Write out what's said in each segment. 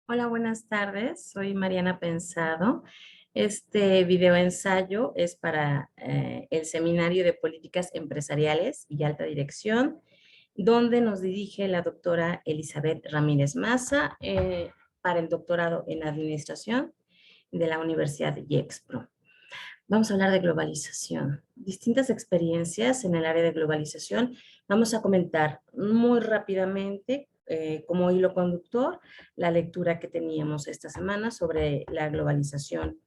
Hola, buenas tardes. Soy Mariana Pensado. Este video ensayo es para el Seminario de Políticas Empresariales y Alta Dirección, donde nos dirige la doctora Elizabeth Ramírez Maza para el doctorado en Administración de la Universidad YEXPRO. Vamos a hablar de globalización, distintas experiencias en el área de globalización. Vamos a comentar muy rápidamente, como hilo conductor, la lectura que teníamos esta semana sobre la globalización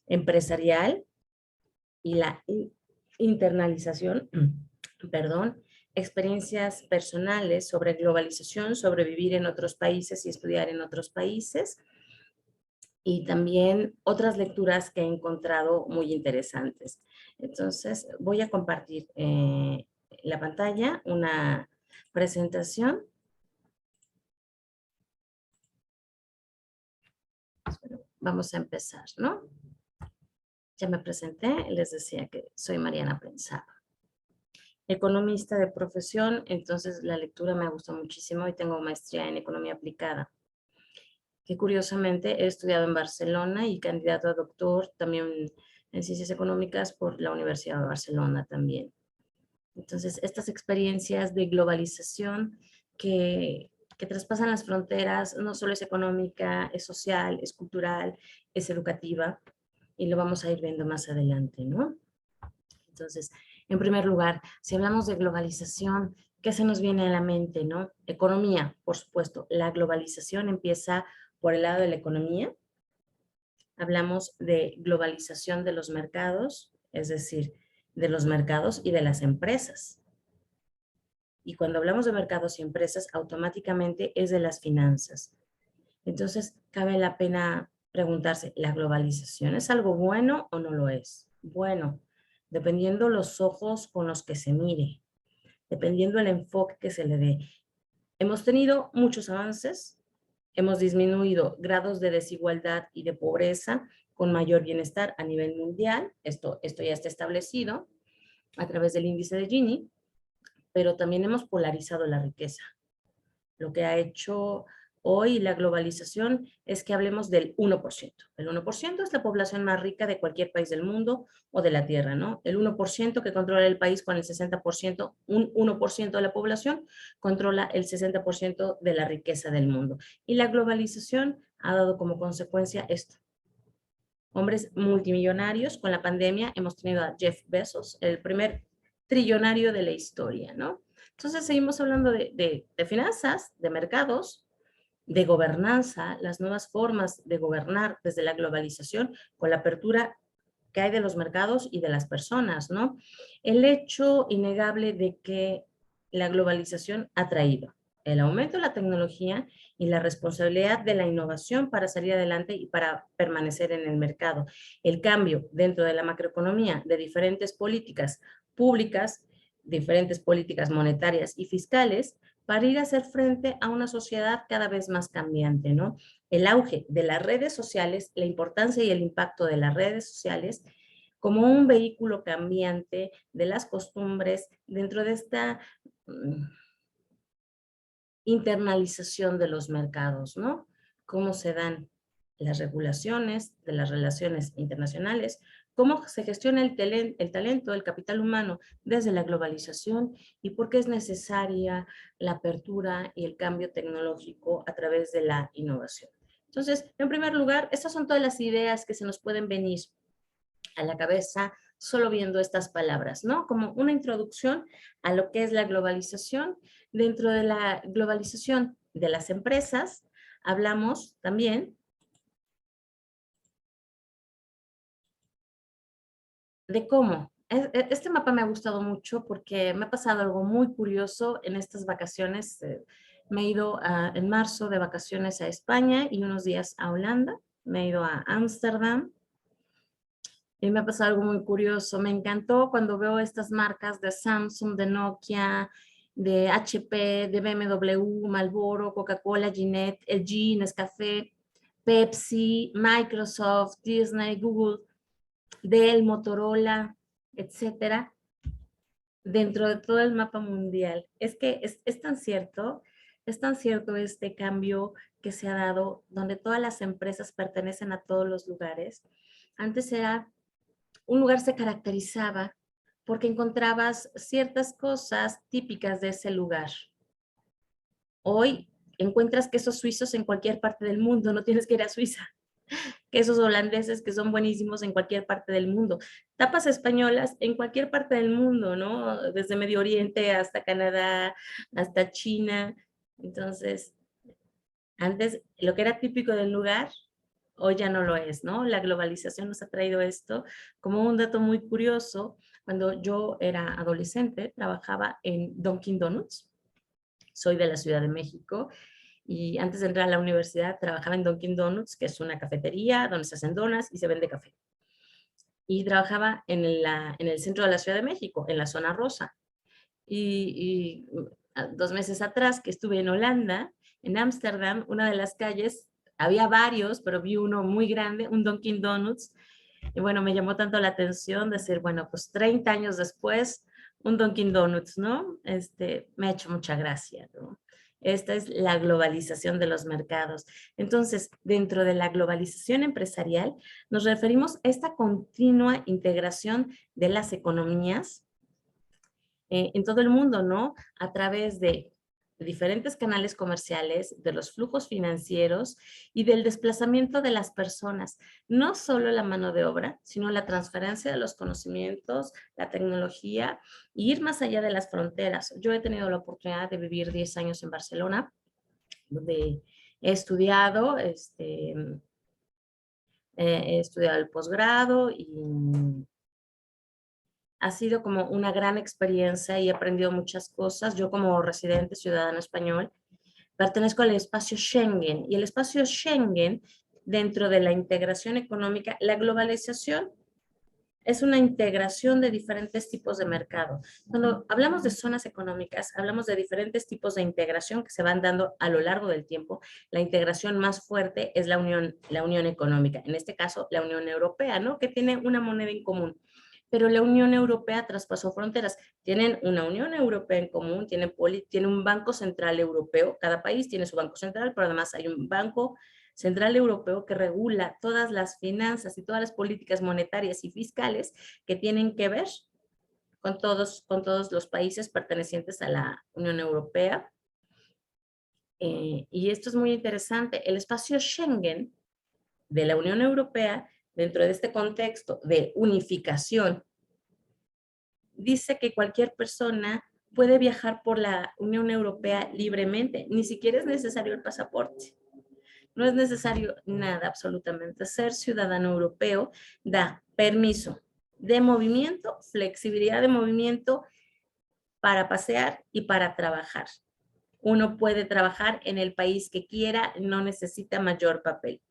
empresarial y la internalización, perdón, experiencias personales sobre globalización, sobre vivir en otros países y estudiar en otros países, y también otras lecturas que he encontrado muy interesantes. Entonces, voy a compartir la pantalla, una presentación. Vamos a empezar, ¿no? Ya me presenté, les decía que soy Mariana Pensado. Economista de profesión, entonces la lectura me gusta muchísimo y tengo maestría en economía aplicada, que curiosamente he estudiado en Barcelona y candidato a doctor también en ciencias económicas por la Universidad de Barcelona también. Entonces, estas experiencias de globalización que traspasan las fronteras, no solo es económica, es social, es cultural, es educativa, y lo vamos a ir viendo más adelante, ¿no? Entonces, en primer lugar, si hablamos de globalización, ¿qué se nos viene a la mente, no? Economía, por supuesto. La globalización empieza por el lado de la economía. Hablamos de globalización de los mercados, es decir, de los mercados y de las empresas. Y cuando hablamos de mercados y empresas, automáticamente es de las finanzas. Entonces, cabe la pena preguntarse, ¿la globalización es algo bueno o no lo es? Bueno, dependiendo los ojos con los que se mire, dependiendo el enfoque que se le dé. Hemos tenido muchos avances, hemos disminuido grados de desigualdad y de pobreza con mayor bienestar a nivel mundial. Esto ya está establecido a través del índice de Gini, pero también hemos polarizado la riqueza. Lo que ha hecho hoy la globalización es que hablemos del 1%. El 1% es la población más rica de cualquier país del mundo o de la Tierra, ¿no? El 1% que controla el país con el 60%, un 1% de la población controla el 60% de la riqueza del mundo. Y la globalización ha dado como consecuencia esto. Hombres multimillonarios, con la pandemia hemos tenido a Jeff Bezos, el primer trillonario de la historia, ¿no? Entonces seguimos hablando de finanzas, de mercados, de gobernanza, las nuevas formas de gobernar desde la globalización con la apertura que hay de los mercados y de las personas, ¿no? El hecho innegable de que la globalización ha traído el aumento de la tecnología y la responsabilidad de la innovación para salir adelante y para permanecer en el mercado. El cambio dentro de la macroeconomía de diferentes políticas públicas, diferentes políticas monetarias y fiscales, para ir a hacer frente a una sociedad cada vez más cambiante, ¿no? El auge de las redes sociales, la importancia y el impacto de las redes sociales como un vehículo cambiante de las costumbres dentro de esta internalización de los mercados, ¿no? Cómo se dan las regulaciones de las relaciones internacionales, cómo se gestiona el talento, el capital humano desde la globalización y por qué es necesaria la apertura y el cambio tecnológico a través de la innovación. Entonces, en primer lugar, estas son todas las ideas que se nos pueden venir a la cabeza solo viendo estas palabras, ¿no? Como una introducción a lo que es la globalización. Dentro de la globalización de las empresas, hablamos también de cómo. Este mapa me ha gustado mucho porque me ha pasado algo muy curioso en estas vacaciones. Me he ido en marzo de vacaciones a España y unos días a Holanda. Me he ido a Ámsterdam. Y me ha pasado algo muy curioso. Me encantó cuando veo estas marcas de Samsung, de Nokia, de HP, de BMW, Marlboro, Coca-Cola, Gillette, LG, Nescafé, Pepsi, Microsoft, Disney, Google, Dell, Motorola, etcétera, dentro de todo el mapa mundial. Es que es tan cierto Es tan cierto este cambio que se ha dado, donde todas las empresas pertenecen a todos los lugares. Antes era, un lugar se caracterizaba porque encontrabas ciertas cosas típicas de ese lugar. Hoy encuentras quesos suizos en cualquier parte del mundo, no tienes que ir a Suiza. Quesos holandeses que son buenísimos en cualquier parte del mundo. Tapas españolas en cualquier parte del mundo, ¿no? Desde Medio Oriente hasta Canadá, hasta China. Entonces, antes lo que era típico del lugar, hoy ya no lo es, ¿no? La globalización nos ha traído esto como un dato muy curioso. Cuando yo era adolescente, trabajaba en Dunkin' Donuts. Soy de la Ciudad de México y antes de entrar a la universidad trabajaba en Dunkin' Donuts, que es una cafetería donde se hacen donas y se vende café. Y trabajaba en el centro de la Ciudad de México, en la zona rosa. Y 2 meses atrás que estuve en Holanda, en Ámsterdam, una de las calles, había varios, pero vi uno muy grande, un Dunkin' Donuts. Y bueno, me llamó tanto la atención decir, bueno, pues 30 años después, un Dunkin' Donuts, ¿no? Me ha hecho mucha gracia, ¿no? Esta es la globalización de los mercados. Entonces, dentro de la globalización empresarial, nos referimos a esta continua integración de las economías en todo el mundo, ¿no? A través de diferentes canales comerciales, de los flujos financieros y del desplazamiento de las personas. No solo la mano de obra, sino la transferencia de los conocimientos, la tecnología y ir más allá de las fronteras. Yo he tenido la oportunidad de vivir 10 años en Barcelona, donde he estudiado el posgrado y ha sido como una gran experiencia y he aprendido muchas cosas. Yo como residente ciudadano español pertenezco al espacio Schengen y el espacio Schengen dentro de la integración económica, la globalización es una integración de diferentes tipos de mercado. Cuando hablamos de zonas económicas, hablamos de diferentes tipos de integración que se van dando a lo largo del tiempo. La integración más fuerte es la unión económica, en este caso la Unión Europea, ¿no? Que tiene una moneda en común. Pero la Unión Europea traspasó fronteras. Tienen una Unión Europea en común, tiene un Banco Central Europeo, cada país tiene su Banco Central, pero además hay un Banco Central Europeo que regula todas las finanzas y todas las políticas monetarias y fiscales que tienen que ver con todos los países pertenecientes a la Unión Europea. Y esto es muy interesante. El espacio Schengen de la Unión Europea, dentro de este contexto de unificación, dice que cualquier persona puede viajar por la Unión Europea libremente. Ni siquiera es necesario el pasaporte. No es necesario nada, absolutamente. Ser ciudadano europeo da permiso de movimiento, flexibilidad de movimiento para pasear y para trabajar. Uno puede trabajar en el país que quiera, no necesita mayor papel.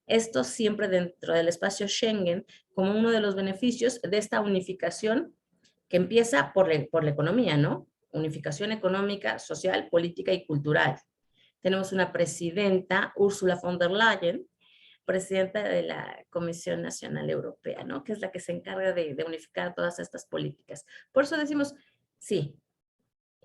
Esto siempre dentro del espacio Schengen como uno de los beneficios de esta unificación que empieza por la economía, ¿no? Unificación económica, social, política y cultural. Tenemos una presidenta, Ursula von der Leyen, presidenta de la Comisión Nacional Europea, ¿no? Que es la que se encarga de unificar todas estas políticas. Por eso decimos, sí,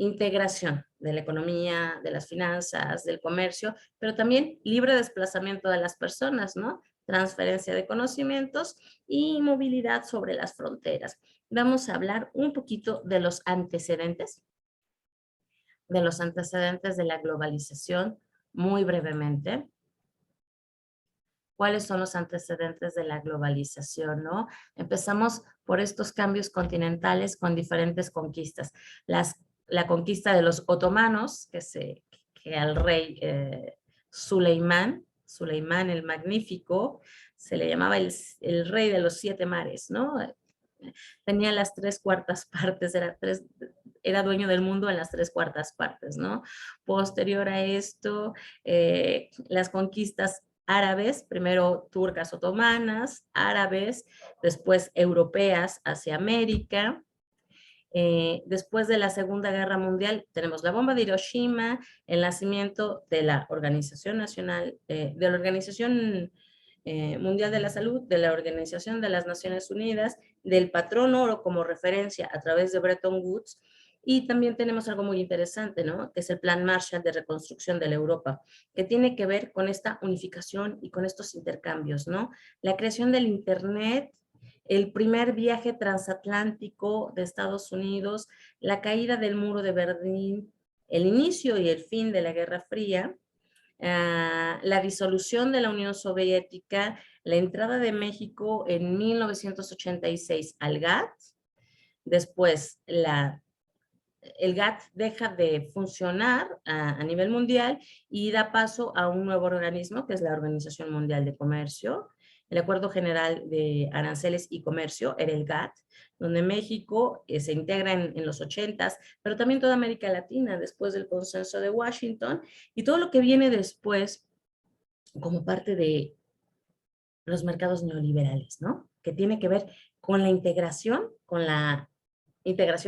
integración de la economía, de las finanzas, del comercio, pero también libre desplazamiento de las personas, ¿no? Transferencia de conocimientos y movilidad sobre las fronteras. Vamos a hablar un poquito de los antecedentes de la globalización, muy brevemente. ¿Cuáles son los antecedentes de la globalización, no? Empezamos por estos cambios continentales con diferentes conquistas. La conquista de los otomanos, que al rey Suleimán el Magnífico, se le llamaba el rey de los 7 mares, ¿no? Tenía las 3/4 partes, era dueño del mundo en las 3/4 partes, ¿no? Posterior a esto, las conquistas árabes, primero turcas otomanas, árabes, después europeas hacia América. Después de la Segunda Guerra Mundial tenemos la bomba de Hiroshima, el nacimiento de la Organización Mundial de la Salud, de la Organización de las Naciones Unidas, del patrón oro como referencia a través de Bretton Woods, Y también tenemos algo muy interesante, ¿no? Que es el Plan Marshall de Reconstrucción de la Europa, que tiene que ver con esta unificación y con estos intercambios, ¿no? La creación del Internet, el primer viaje transatlántico de Estados Unidos, la caída del muro de Berlín, el inicio y el fin de la Guerra Fría, la disolución de la Unión Soviética, la entrada de México en 1986 al GATT, después el GATT deja de funcionar a nivel mundial y da paso a un nuevo organismo que es la Organización Mundial de Comercio. El Acuerdo General de Aranceles y Comercio era el GATT, donde México se integra en los 80s, pero también toda América Latina después del consenso de Washington y todo lo que viene después como parte de los mercados neoliberales, ¿no? Que tiene que ver con la integración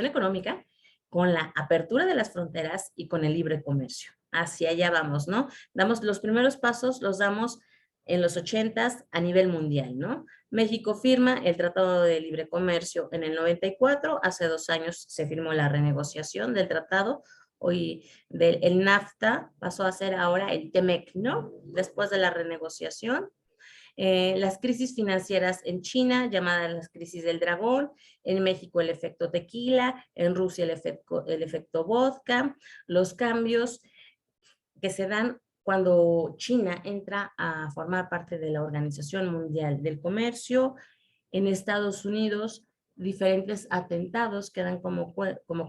económica, con la apertura de las fronteras y con el libre comercio. Hacia allá vamos, ¿no? Damos los primeros pasos, los damos en los 80s a nivel mundial, ¿no? México firma el Tratado de Libre Comercio en el 94, hace 2 años se firmó la renegociación del tratado, hoy el NAFTA pasó a ser ahora el TEMEC, ¿no? Después de la renegociación, las crisis financieras en China, llamadas las crisis del dragón, en México el efecto tequila, en Rusia el efecto vodka, los cambios que se dan cuando China entra a formar parte de la Organización Mundial del Comercio, en Estados Unidos diferentes atentados que dan como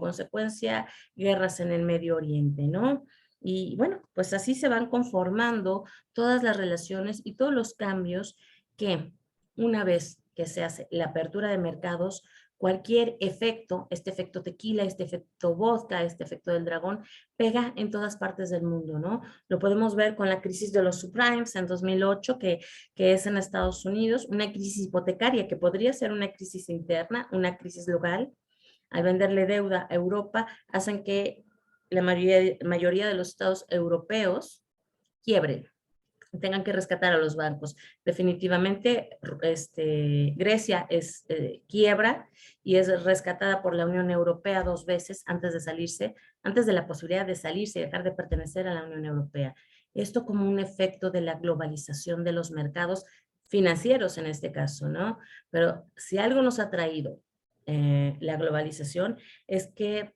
consecuencia guerras en el Medio Oriente, ¿no? Y bueno, pues así se van conformando todas las relaciones y todos los cambios que una vez que se hace la apertura de mercados, cualquier efecto, este efecto tequila, este efecto vodka, este efecto del dragón, pega en todas partes del mundo, ¿no? Lo podemos ver con la crisis de los subprimes en 2008, que es en Estados Unidos, una crisis hipotecaria que podría ser una crisis interna, una crisis local. Al venderle deuda a Europa, hacen que la mayoría de los estados europeos quiebren, tengan que rescatar a los bancos. Definitivamente, Grecia es quiebra y es rescatada por la Unión Europea 2 veces antes de salirse, antes de la posibilidad de salirse y dejar de pertenecer a la Unión Europea. Esto como un efecto de la globalización de los mercados financieros en este caso, ¿no? Pero si algo nos ha traído la globalización es que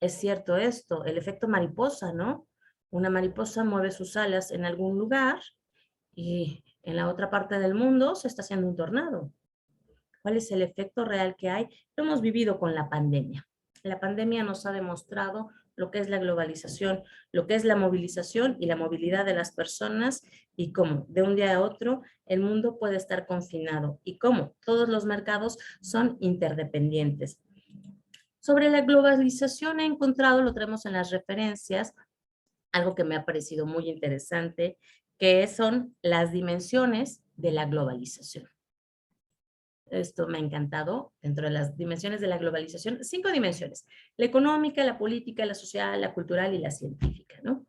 es cierto esto, el efecto mariposa, ¿no? Una mariposa mueve sus alas en algún lugar y en la otra parte del mundo se está haciendo un tornado. ¿Cuál es el efecto real que hay? Lo hemos vivido con la pandemia. La pandemia nos ha demostrado lo que es la globalización, lo que es la movilización y la movilidad de las personas y cómo de un día a otro el mundo puede estar confinado y cómo todos los mercados son interdependientes. Sobre la globalización he encontrado, lo tenemos en las referencias, algo que me ha parecido muy interesante, que son las dimensiones de la globalización. Esto me ha encantado, dentro de las dimensiones de la globalización, 5 dimensiones: la económica, la política, la social, la cultural y la científica, ¿no?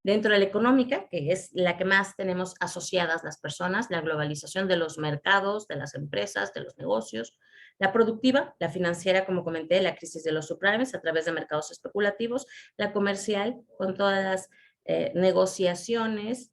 Dentro de la económica, que es la que más tenemos asociadas las personas, la globalización de los mercados, de las empresas, de los negocios. La productiva, la financiera, como comenté, la crisis de los subprimes a través de mercados especulativos. La comercial, con todas las negociaciones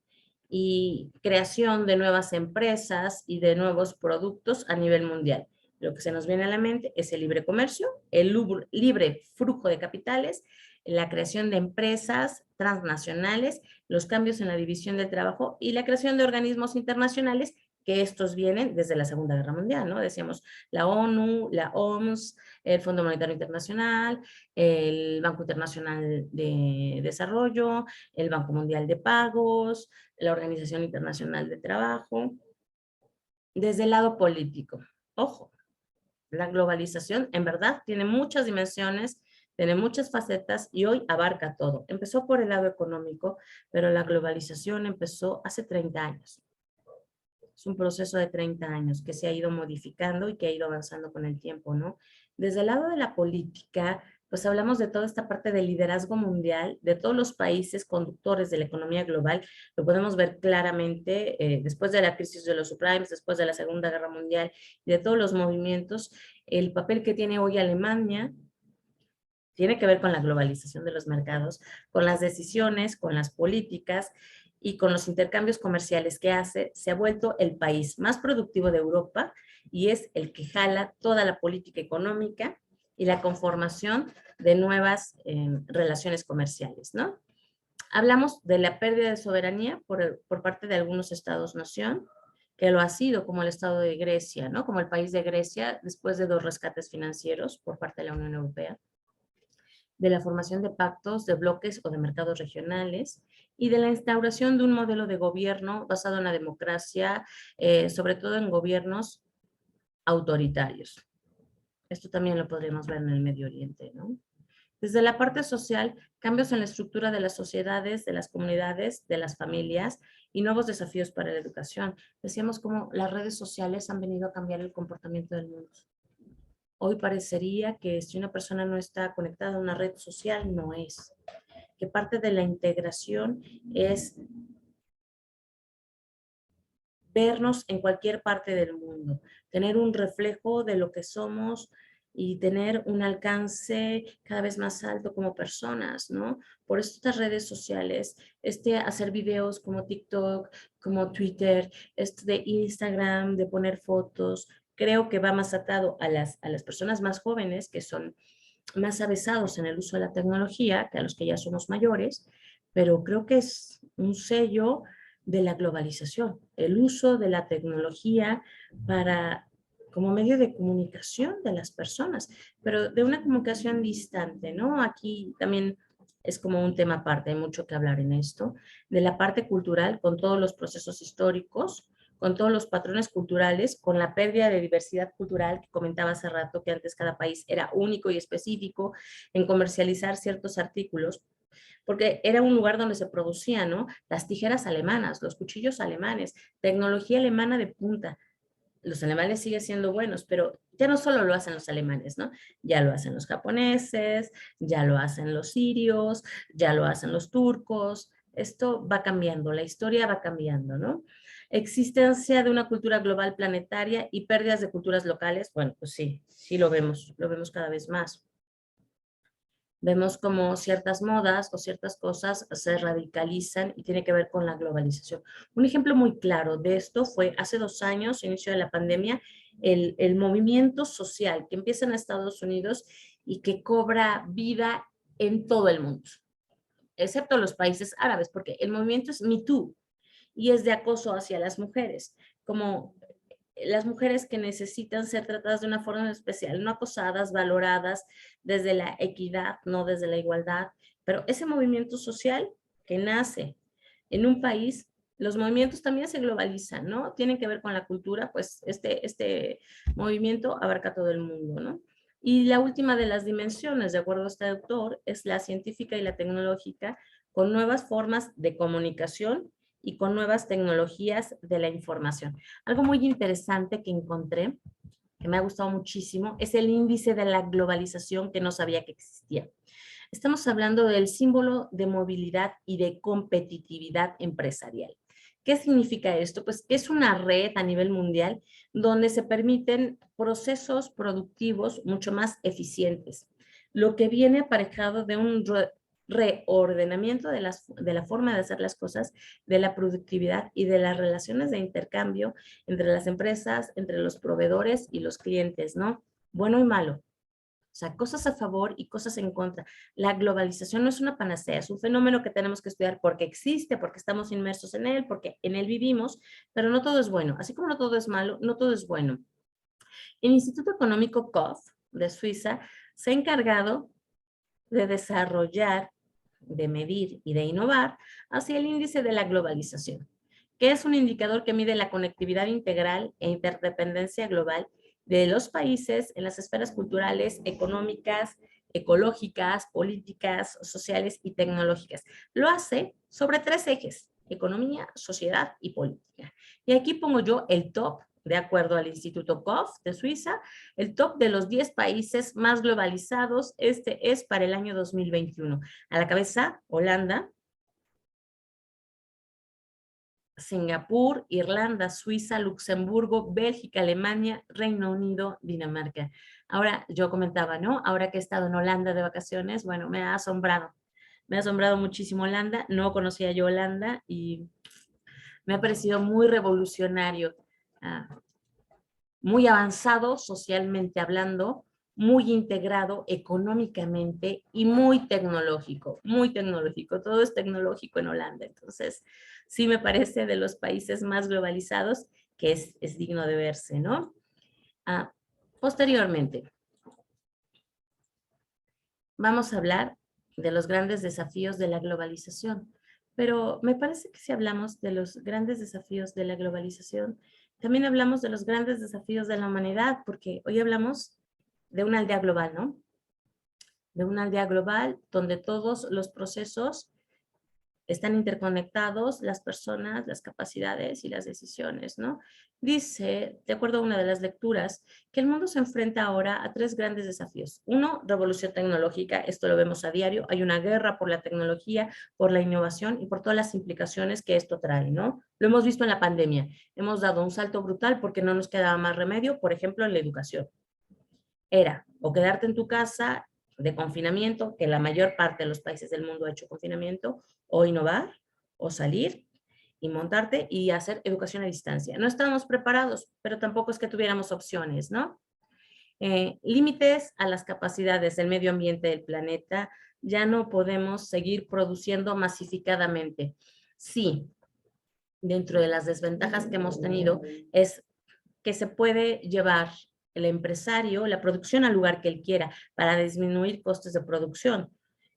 y creación de nuevas empresas y de nuevos productos a nivel mundial. Lo que se nos viene a la mente es el libre comercio, el libre flujo de capitales, la creación de empresas transnacionales, los cambios en la división del trabajo y la creación de organismos internacionales, que estos vienen desde la Segunda Guerra Mundial, ¿no? Decíamos la ONU, la OMS, el Fondo Monetario Internacional, el Banco Internacional de Desarrollo, el Banco Mundial de Pagos, la Organización Internacional de Trabajo. Desde el lado político, ojo, la globalización en verdad tiene muchas dimensiones, tiene muchas facetas y hoy abarca todo. Empezó por el lado económico, pero la globalización empezó hace 30 años. Es un proceso de 30 años que se ha ido modificando y que ha ido avanzando con el tiempo, ¿no? Desde el lado de la política, pues hablamos de toda esta parte del liderazgo mundial, de todos los países conductores de la economía global. Lo podemos ver claramente después de la crisis de los subprimes, después de la Segunda Guerra Mundial y de todos los movimientos, el papel que tiene hoy Alemania, tiene que ver con la globalización de los mercados, con las decisiones, con las políticas y con los intercambios comerciales que hace. Se ha vuelto el país más productivo de Europa y es el que jala toda la política económica y la conformación de nuevas relaciones comerciales, ¿no? Hablamos de la pérdida de soberanía por parte de algunos estados-nación, que lo ha sido, como el estado de Grecia, ¿no? Como el país de Grecia, después de 2 rescates financieros por parte de la Unión Europea, de la formación de pactos, de bloques o de mercados regionales, y de la instauración de un modelo de gobierno basado en la democracia, sobre todo en gobiernos autoritarios. Esto también lo podríamos ver en el Medio Oriente, ¿no? Desde la parte social, cambios en la estructura de las sociedades, de las comunidades, de las familias y nuevos desafíos para la educación. Decíamos cómo las redes sociales han venido a cambiar el comportamiento del mundo. Hoy parecería que si una persona no está conectada a una red social, no es. Que parte de la integración es vernos en cualquier parte del mundo, tener un reflejo de lo que somos y tener un alcance cada vez más alto como personas, ¿no? Por eso estas redes sociales, hacer videos como TikTok, como Twitter, de Instagram, de poner fotos, creo que va más atado a las personas más jóvenes que son más avesados en el uso de la tecnología que a los que ya somos mayores, pero creo que es un sello de la globalización, el uso de la tecnología para como medio de comunicación de las personas, pero de una comunicación distante, ¿no? Aquí también es como un tema aparte, hay mucho que hablar en esto, de la parte cultural con todos los procesos históricos, con todos los patrones culturales, con la pérdida de diversidad cultural que comentaba hace rato, que antes cada país era único y específico en comercializar ciertos artículos, porque era un lugar donde se producían, ¿no? Las tijeras alemanas, los cuchillos alemanes, tecnología alemana de punta. Los alemanes siguen siendo buenos, pero ya no solo lo hacen los alemanes, ¿no? Ya lo hacen los japoneses, ya lo hacen los sirios, ya lo hacen los turcos. Esto va cambiando, la historia va cambiando, ¿no? Existencia de una cultura global planetaria y pérdidas de culturas locales, bueno, pues sí, sí lo vemos cada vez más. Vemos como ciertas modas o ciertas cosas se radicalizan y tiene que ver con la globalización. Un ejemplo muy claro de esto fue hace 2 años, inicio de la pandemia, el movimiento social que empieza en Estados Unidos y que cobra vida en todo el mundo, excepto los países árabes, porque el movimiento es Me Too y es de acoso hacia las mujeres, como las mujeres que necesitan ser tratadas de una forma especial, no acosadas, valoradas desde la equidad, no desde la igualdad, pero ese movimiento social que nace en un país, los movimientos también se globalizan, ¿no? Tienen que ver con la cultura, pues este movimiento abarca todo el mundo, ¿no? Y la última de las dimensiones, de acuerdo a este autor, es la científica y la tecnológica, con nuevas formas de comunicación y con nuevas tecnologías de la información. Algo muy interesante que encontré, que me ha gustado muchísimo, es el índice de la globalización que no sabía que existía. Estamos hablando del símbolo de movilidad y de competitividad empresarial. ¿Qué significa esto? Pues que es una red a nivel mundial donde se permiten procesos productivos mucho más eficientes, lo que viene aparejado de un reordenamiento de la forma de hacer las cosas, de la productividad y de las relaciones de intercambio entre las empresas, entre los proveedores y los clientes, ¿no? Bueno y malo. O sea, cosas a favor y cosas en contra. La globalización no es una panacea, es un fenómeno que tenemos que estudiar porque existe, porque estamos inmersos en él, porque en él vivimos, pero no todo es bueno. Así como no todo es malo, no todo es bueno. El Instituto Económico COF de Suiza se ha encargado de desarrollar, de medir y de innovar hacia el índice de la globalización, que es un indicador que mide la conectividad integral e interdependencia global de los países en las esferas culturales, económicas, ecológicas, políticas, sociales y tecnológicas. Lo hace sobre 3 ejes: economía, sociedad y política. Y aquí pongo yo el top, de acuerdo al Instituto COF de Suiza, el top de los 10 países más globalizados. Este es para el año 2021. A la cabeza, Holanda, Singapur, Irlanda, Suiza, Luxemburgo, Bélgica, Alemania, Reino Unido, Dinamarca. Ahora, yo comentaba, ¿no? Ahora que he estado en Holanda de vacaciones, bueno, me ha asombrado. Me ha asombrado muchísimo Holanda. No conocía yo Holanda y me ha parecido muy revolucionario, muy avanzado socialmente hablando, muy integrado económicamente y muy tecnológico, muy tecnológico. Todo es tecnológico en Holanda. Entonces, sí me parece de los países más globalizados que es digno de verse, ¿no? Posteriormente, vamos a hablar de los grandes desafíos de la globalización. Pero me parece que si hablamos de los grandes desafíos de la globalización, también hablamos de los grandes desafíos de la humanidad, porque hoy hablamos de una aldea global, ¿no? De una aldea global donde todos los procesos están interconectados, las personas, las capacidades y las decisiones, ¿no? Dice, de acuerdo a una de las lecturas, que el mundo se enfrenta ahora a 3 grandes desafíos. Uno, revolución tecnológica, esto lo vemos a diario, hay una guerra por la tecnología, por la innovación y por todas las implicaciones que esto trae, ¿no? Lo hemos visto en la pandemia, hemos dado un salto brutal porque no nos quedaba más remedio, por ejemplo, en la educación. Era o quedarte en tu casa de confinamiento, que la mayor parte de los países del mundo ha hecho confinamiento, o innovar, o salir y montarte y hacer educación a distancia. No estábamos preparados, pero tampoco es que tuviéramos opciones, ¿no? Límites a las capacidades del medio ambiente del planeta, ya no podemos seguir produciendo masificadamente. Sí, dentro de las desventajas que hemos tenido es que se puede llevar el empresario la producción al lugar que él quiera para disminuir costes de producción,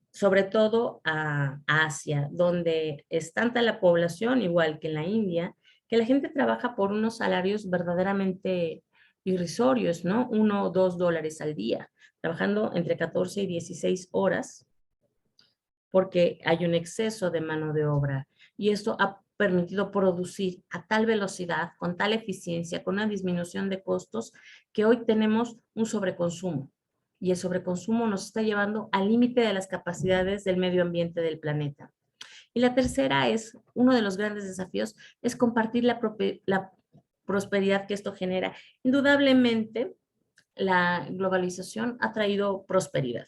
sobre todo a Asia, donde es tanta la población, igual que en la India, que la gente trabaja por unos salarios verdaderamente irrisorios, ¿no? $1 o $2 al día, trabajando entre 14 y 16 horas porque hay un exceso de mano de obra y esto ha permitido producir a tal velocidad, con tal eficiencia, con una disminución de costos, que hoy tenemos un sobreconsumo. Y el sobreconsumo nos está llevando al límite de las capacidades del medio ambiente del planeta. Y la tercera es, uno de los grandes desafíos, es compartir la prosperidad que esto genera. Indudablemente, la globalización ha traído prosperidad.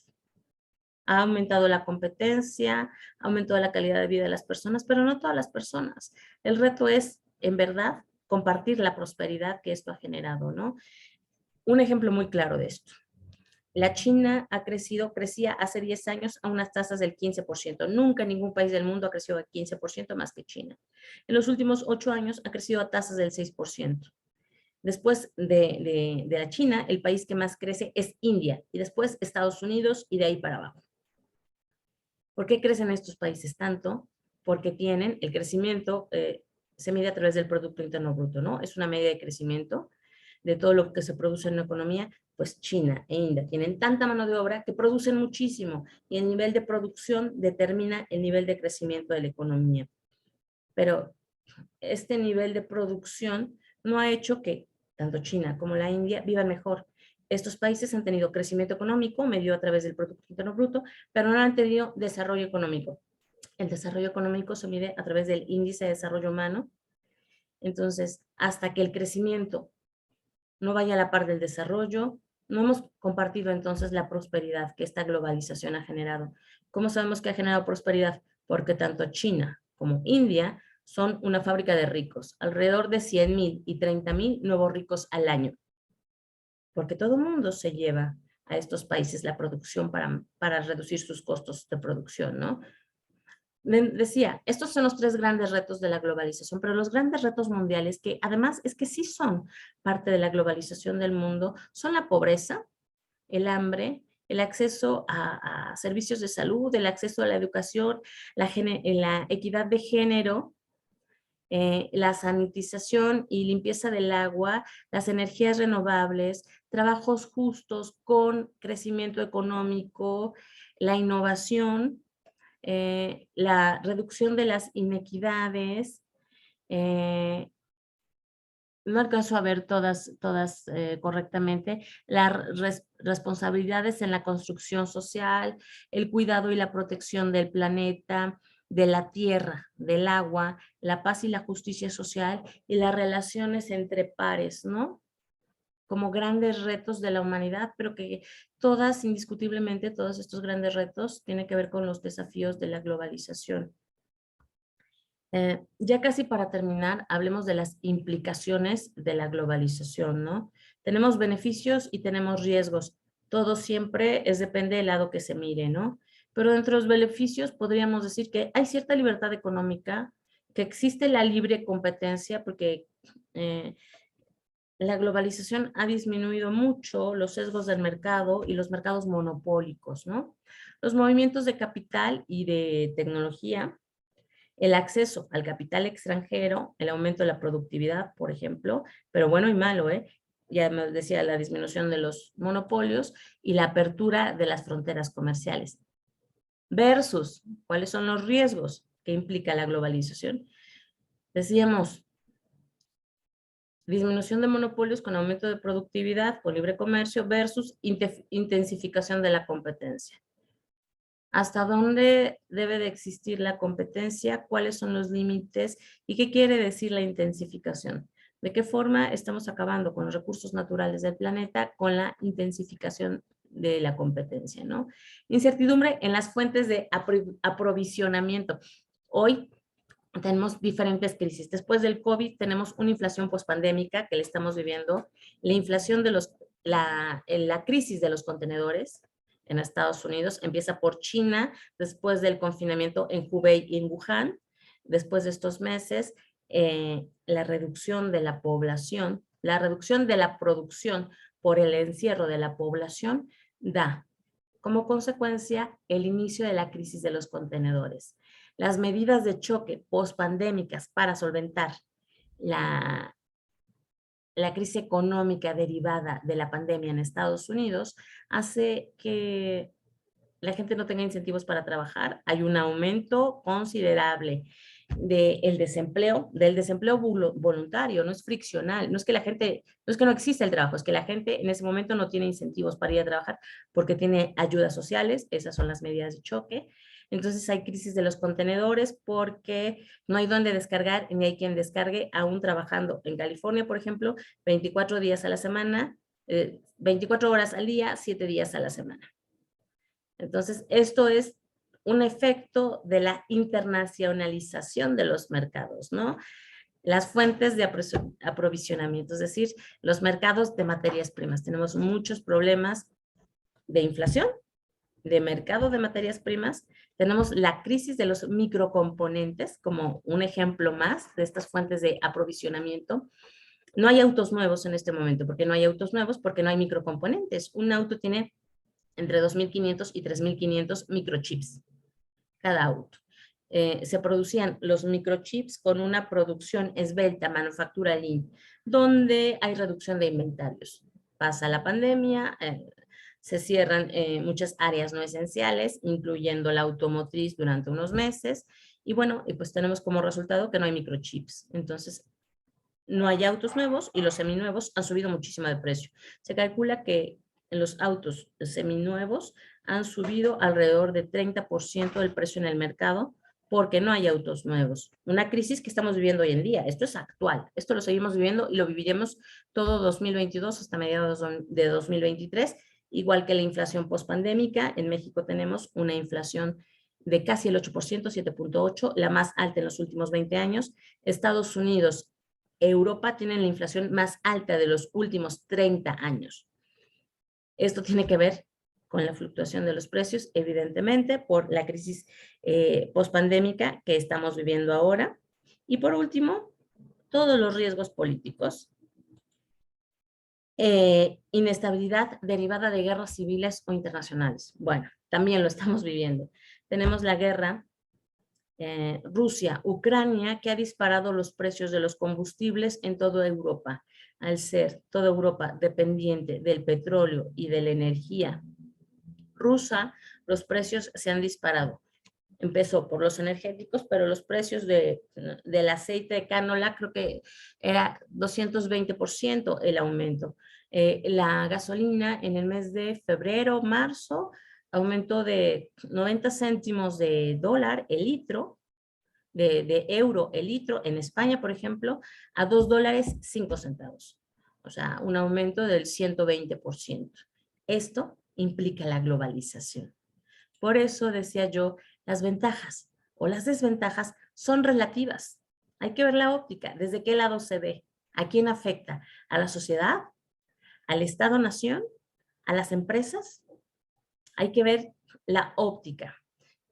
Ha aumentado la competencia, ha aumentado la calidad de vida de las personas, pero no todas las personas. El reto es, en verdad, compartir la prosperidad que esto ha generado, ¿no? Un ejemplo muy claro de esto. La China crecía hace 10 años a unas tasas del 15%. Nunca ningún país del mundo ha crecido al 15% más que China. En los últimos 8 años ha crecido a tasas del 6%. Después de la China, el país que más crece es India y después Estados Unidos y de ahí para abajo. ¿Por qué crecen estos países tanto? Porque tienen el crecimiento, se mide a través del Producto Interno Bruto, ¿no? Es una medida de crecimiento de todo lo que se produce en la economía. Pues China e India tienen tanta mano de obra que producen muchísimo y el nivel de producción determina el nivel de crecimiento de la economía. Pero este nivel de producción no ha hecho que tanto China como la India vivan mejor. Estos países han tenido crecimiento económico medido a través del Producto Interno Bruto, pero no han tenido desarrollo económico. El desarrollo económico se mide a través del índice de desarrollo humano. Entonces, hasta que el crecimiento no vaya a la par del desarrollo, no hemos compartido entonces la prosperidad que esta globalización ha generado. ¿Cómo sabemos que ha generado prosperidad? Porque tanto China como India son una fábrica de ricos, alrededor de 100,000 y 30,000 nuevos ricos al año, porque todo el mundo se lleva a estos países la producción para reducir sus costos de producción, ¿no? Decía, estos son los 3 grandes retos de la globalización, pero los grandes retos mundiales, que además es que sí son parte de la globalización del mundo, son la pobreza, el hambre, el acceso a servicios de salud, el acceso a la educación, la equidad de género, la sanitización y limpieza del agua, las energías renovables, trabajos justos con crecimiento económico, la innovación, la reducción de las inequidades. No alcanzo a ver todas correctamente, las responsabilidades en la construcción social, el cuidado y la protección del planeta, de la tierra, del agua, la paz y la justicia social y las relaciones entre pares, ¿no? Como grandes retos de la humanidad, pero que todas, indiscutiblemente, todos estos grandes retos tienen que ver con los desafíos de la globalización. Ya casi para terminar, hablemos de las implicaciones de la globalización, ¿no? Tenemos beneficios y tenemos riesgos. Todo siempre depende del lado que se mire, ¿no? Pero dentro de los beneficios podríamos decir que hay cierta libertad económica, que existe la libre competencia, porque eh, la globalización ha disminuido mucho los sesgos del mercado y los mercados monopólicos, ¿no? Los movimientos de capital y de tecnología, el acceso al capital extranjero, el aumento de la productividad, por ejemplo, pero bueno y malo, ¿eh? Ya me decía, la disminución de los monopolios y la apertura de las fronteras comerciales. Versus, ¿cuáles son los riesgos que implica la globalización? Decíamos, disminución de monopolios con aumento de productividad, con libre comercio versus intensificación de la competencia. ¿Hasta dónde debe de existir la competencia? ¿Cuáles son los límites? ¿Y qué quiere decir la intensificación? ¿De qué forma estamos acabando con los recursos naturales del planeta con la intensificación de la competencia, ¿no? Incertidumbre en las fuentes de aprovisionamiento. Hoy tenemos diferentes crisis. Después del COVID tenemos una inflación pospandémica que le estamos viviendo, la inflación de la crisis de los contenedores en Estados Unidos, empieza por China, después del confinamiento en Hubei y en Wuhan, después de estos meses, la reducción de la población, la reducción de la producción por el encierro de la población da como consecuencia el inicio de la crisis de los contenedores. Las medidas de choque pospandémicas para solventar la crisis económica derivada de la pandemia en Estados Unidos hace que la gente no tenga incentivos para trabajar. Hay un aumento considerable del desempleo voluntario, no es friccional, no es que la gente, no es que no existe el trabajo, es que la gente en ese momento no tiene incentivos para ir a trabajar porque tiene ayudas sociales, esas son las medidas de choque. Entonces hay crisis de los contenedores porque no hay dónde descargar ni hay quien descargue, aún trabajando en California, por ejemplo, 24 días a la semana, 24 horas al día, 7 días a la semana. Entonces, esto es un efecto de la internacionalización de los mercados, ¿no? Las fuentes de aprovisionamiento, es decir, los mercados de materias primas. Tenemos muchos problemas de inflación, de mercado de materias primas. Tenemos la crisis de los microcomponentes como un ejemplo más de estas fuentes de aprovisionamiento. No hay autos nuevos en este momento. ¿Por qué no hay autos nuevos? Porque no hay microcomponentes. Un auto tiene entre 2.500 y 3.500 microchips cada auto. Se producían los microchips con una producción esbelta, manufactura lean, donde hay reducción de inventarios. Pasa la pandemia, se cierran muchas áreas no esenciales, incluyendo la automotriz durante unos meses, y bueno, pues tenemos como resultado que no hay microchips. Entonces, no hay autos nuevos y los seminuevos han subido muchísimo de precio. Se calcula que en los autos seminuevos han subido alrededor de 30% del precio en el mercado porque no hay autos nuevos. Una crisis que estamos viviendo hoy en día. Esto es actual. Esto lo seguimos viviendo y lo viviremos todo 2022 hasta mediados de 2023. Igual que la inflación pospandémica, en México tenemos una inflación de casi el 8%, 7.8%, la más alta en los últimos 20 años. Estados Unidos, Europa tienen la inflación más alta de los últimos 30 años. Esto tiene que ver con la fluctuación de los precios, evidentemente, por la crisis pospandémica que estamos viviendo ahora. Y por último, todos los riesgos políticos. Inestabilidad derivada de guerras civiles o internacionales. Bueno, también lo estamos viviendo. Tenemos la guerra Rusia, Ucrania, que ha disparado los precios de los combustibles en toda Europa, al ser toda Europa dependiente del petróleo y de la energía rusa, los precios se han disparado. Empezó por los energéticos, pero los precios del aceite de cánola creo que era 220% el aumento. La gasolina en el mes de febrero, marzo, aumentó de 90 céntimos de dólar el litro, de euro el litro en España, por ejemplo, a $2.05. O sea, un aumento del 120%. Esto implica la globalización. Por eso decía yo, las ventajas o las desventajas son relativas. Hay que ver la óptica, desde qué lado se ve, a quién afecta, a la sociedad, al Estado-nación, a las empresas. Hay que ver la óptica.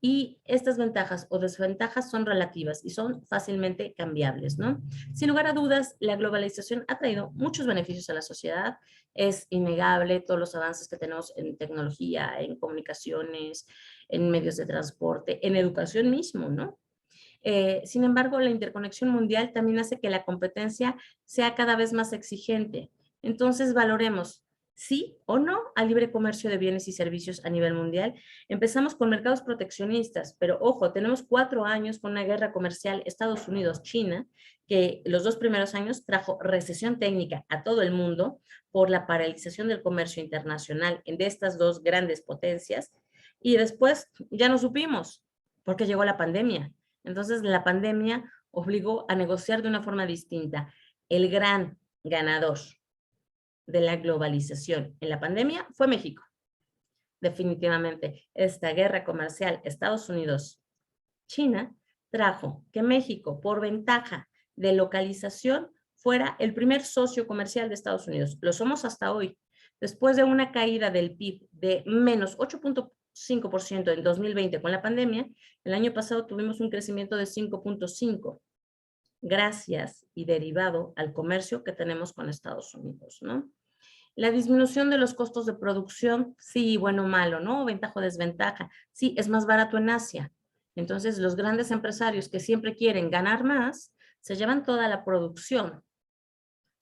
Y estas ventajas o desventajas son relativas y son fácilmente cambiables, ¿no? Sin lugar a dudas, la globalización ha traído muchos beneficios a la sociedad. Es innegable todos los avances que tenemos en tecnología, en comunicaciones, en medios de transporte, en educación mismo, ¿no? Sin embargo, la interconexión mundial también hace que la competencia sea cada vez más exigente. Entonces, valoremos sí o no al libre comercio de bienes y servicios a nivel mundial. Empezamos con mercados proteccionistas, pero ojo, tenemos 4 años con una guerra comercial Estados Unidos-China, que los 2 primeros años trajo recesión técnica a todo el mundo por la paralización del comercio internacional de estas dos grandes potencias, y después ya no supimos porque llegó la pandemia. Entonces, la pandemia obligó a negociar de una forma distinta. El gran ganador de la globalización en la pandemia fue México. Definitivamente, esta guerra comercial Estados Unidos-China trajo que México, por ventaja de localización, fuera el primer socio comercial de Estados Unidos. Lo somos hasta hoy. Después de una caída del PIB de menos 8.5% en 2020 con la pandemia, el año pasado tuvimos un crecimiento de 5.5%, gracias y derivado al comercio que tenemos con Estados Unidos, ¿no? La disminución de los costos de producción, sí, bueno o malo, ¿no? Ventaja o desventaja. Sí, es más barato en Asia. Entonces, los grandes empresarios que siempre quieren ganar más, se llevan toda la producción.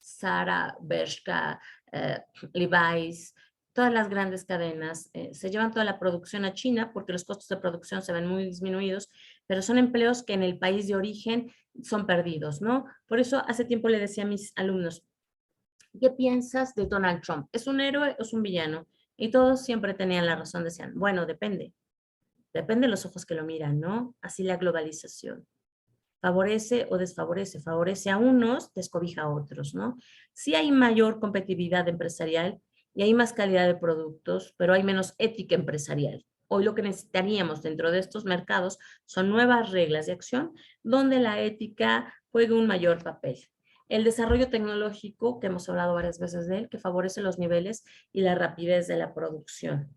Zara, Bershka, Levi's, todas las grandes cadenas se llevan toda la producción a China porque los costos de producción se ven muy disminuidos, pero son empleos que en el país de origen son perdidos, ¿no? Por eso hace tiempo le decía a mis alumnos, ¿qué piensas de Donald Trump? ¿Es un héroe o es un villano? Y todos siempre tenían la razón, decían, bueno, depende. Depende de los ojos que lo miran, ¿no? Así la globalización. Favorece o desfavorece, favorece a unos, descobija a otros, ¿no? Sí hay mayor competitividad empresarial y hay más calidad de productos, pero hay menos ética empresarial. Hoy lo que necesitaríamos dentro de estos mercados son nuevas reglas de acción donde la ética juegue un mayor papel. El desarrollo tecnológico, que hemos hablado varias veces de él, que favorece los niveles y la rapidez de la producción.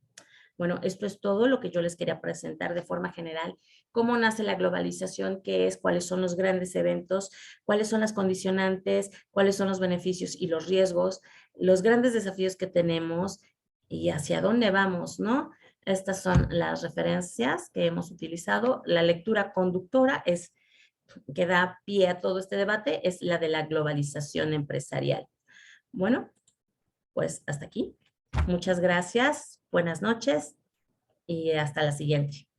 Bueno, esto es todo lo que yo les quería presentar de forma general. Cómo nace la globalización, qué es, cuáles son los grandes eventos, cuáles son las condicionantes, cuáles son los beneficios y los riesgos, los grandes desafíos que tenemos y hacia dónde vamos, ¿no? Estas son las referencias que hemos utilizado. La lectura conductora es que da pie a todo este debate, es la de la globalización empresarial. Bueno, pues hasta aquí. Muchas gracias, buenas noches y hasta la siguiente.